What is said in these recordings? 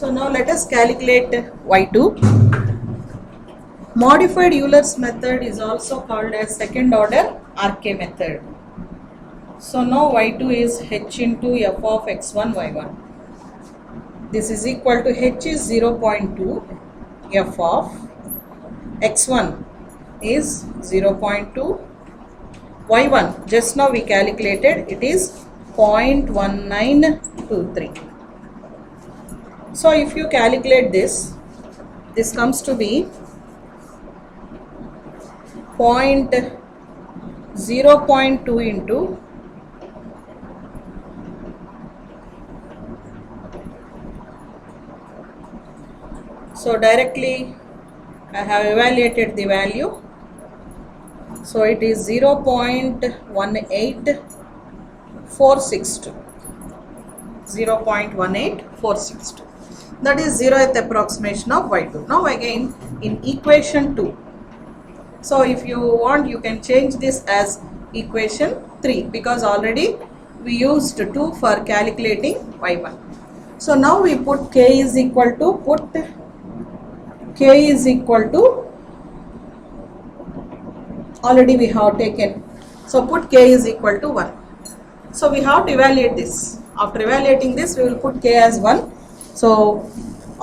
So now let us calculate y2. Modified Euler's method is also called as second order RK method. So now y2 is h into f of x1 y1. This is equal to h is 0.2, f of x1 is 0.2, y1 just now we calculated, it is 0.1923. So if you calculate this comes to be 0.2 into so directly I have evaluated the value. So it is 0.18462. 0.18462. That is 0th approximation of y2. Now again in equation 2. So if you want, you can change this as equation 3 because already we used 2 for calculating y1. So now we put k is equal to already we have taken. So put k is equal to 1. So we have to evaluate this. After evaluating this, we will put k as 1. So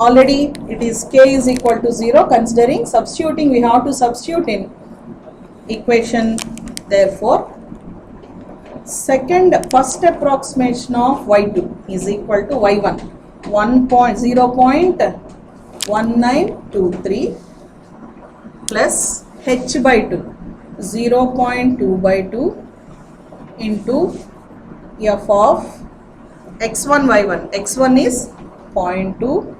already it is k is equal to 0. Considering substituting, we have to substitute in equation. Therefore, first approximation of y2 is equal to y1 0.1923 plus h by 2 0.2/2 into f of x1 y1. x1 is 0.2,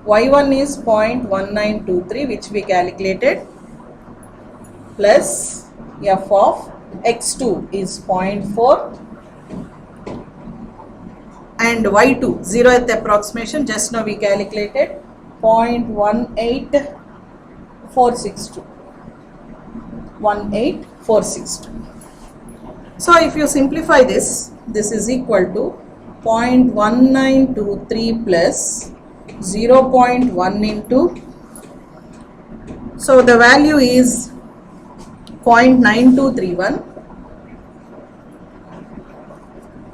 y1 is 0.1923 which we calculated, plus f of x2 is 0.4 and y2 0th approximation just now we calculated 0.18462. 18462. So if you simplify this is equal to 0.1923 plus 0.1 into, so the value is 0.9231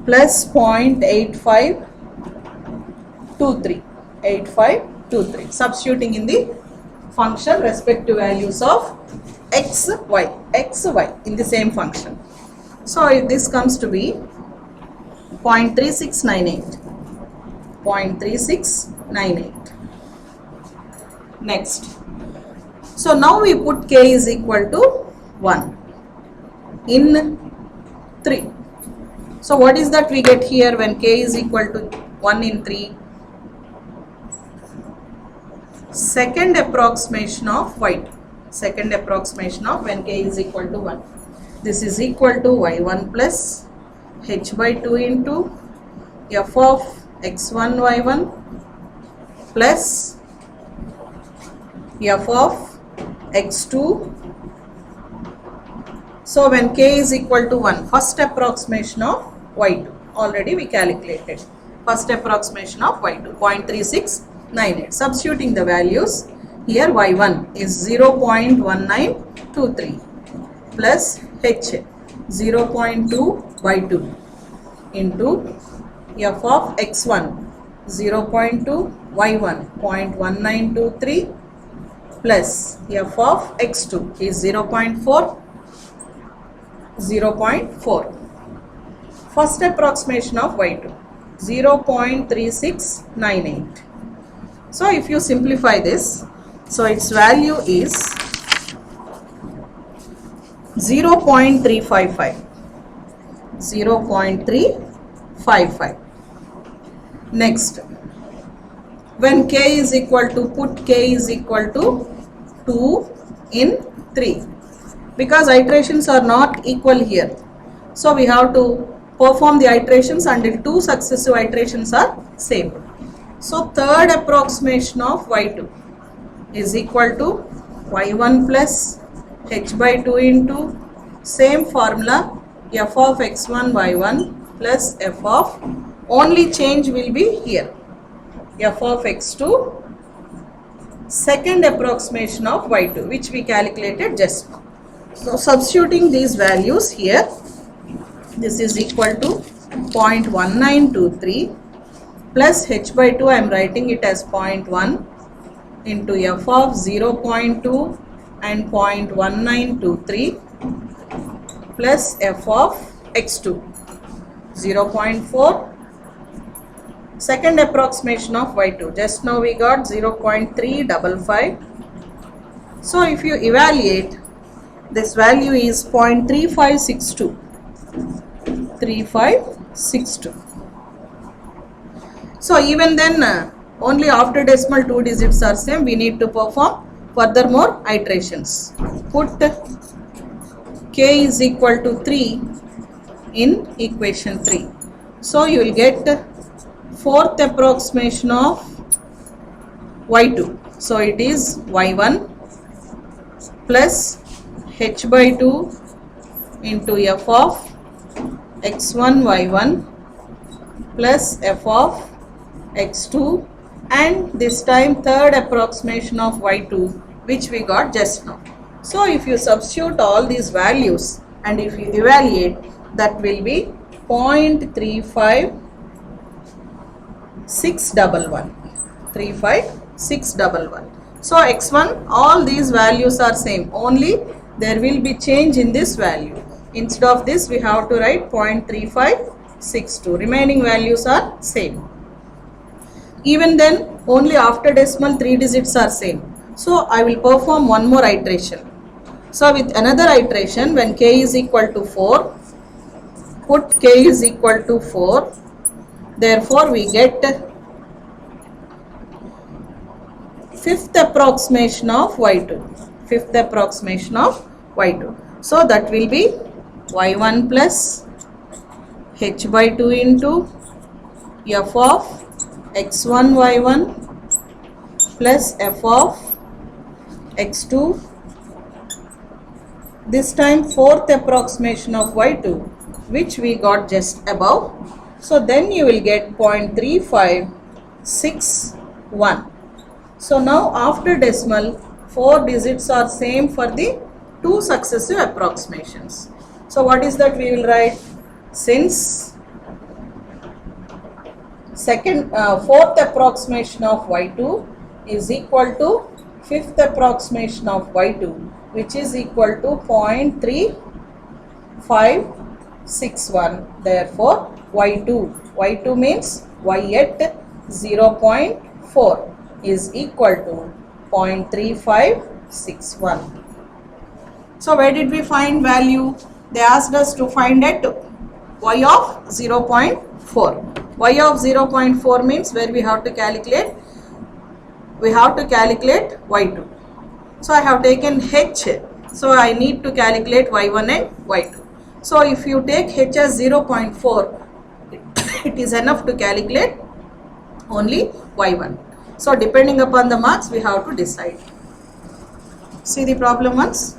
plus 0.8523, substituting in the function respective values of x, y in the same function. So if this comes to be 0.3698. Next. So now we put k is equal to 1 in 3. So what is that we get here when k is equal to 1 in 3? Second approximation of y2. Second approximation of when k is equal to 1. This is equal to y1 plus h by 2 into f of x1 y1 plus f of x2. So when k is equal to 1, first approximation of y2 already we calculated. First approximation of y2 0.3698. Substituting the values, here y1 is 0.1923 plus h 0.2/2 into f of x1 0.2 y1 0.1923 plus f of x2 is 0.4. First approximation of y2 0.3698. So if you simplify this, so its value is 0.355. 0.355. Next, when k is equal to, put k is equal to 2 in 3 because iterations are not equal here. So we have to perform the iterations until 2 successive iterations are same. So third approximation of y2 is equal to y1 plus h by 2 into same formula f of x1 y1 plus f of, only change will be here. f of x2, second approximation of y2, which we calculated just now. So substituting these values here, this is equal to 0.1923 plus h by 2, I am writing it as 0.1 into f of 0.2 and 0.1923 plus f of x2 0.4, second approximation of y2, just now we got 0.355. So if you evaluate, this value is 0.3562. 3562. So even then only after decimal 2 digits are same, we need to perform furthermore iterations. Put k is equal to 3 in equation 3. So you will get fourth approximation of y2. So it is y1 plus h by 2 into f of x1 y1 plus f of x2, and this time third approximation of y2, which we got just now. So if you substitute all these values and if you evaluate, that will be 0.35611. 35611. So x1, all these values are same, only there will be change in this value. Instead of this, we have to write 0.3562. Remaining values are same. Even then, only after decimal 3 digits are same. So I will perform one more iteration. So with another iteration, when k is equal to 4, put k is equal to 4. Therefore, we get fifth approximation of y2. Fifth approximation of y2. So that will be y1 plus h by 2 into f of x1 y1 plus f of x2, this time fourth approximation of y2, which we got just above. So then you will get 0.3561. So now after decimal, 4 digits are same for the two successive approximations. So what is that we will write? Since fourth approximation of y2 is equal to fifth approximation of y2, which is equal to 0.3561. Therefore, y2 means y at 0.4 is equal to 0.3561. So where did we find value? They asked us to find at y of 0.4. Y of 0.4 means where we have to calculate y2. So I have taken h, so I need to calculate y1 and y2. So if you take h as 0.4, it is enough to calculate only y1. So depending upon the marks, we have to decide. See the problem once.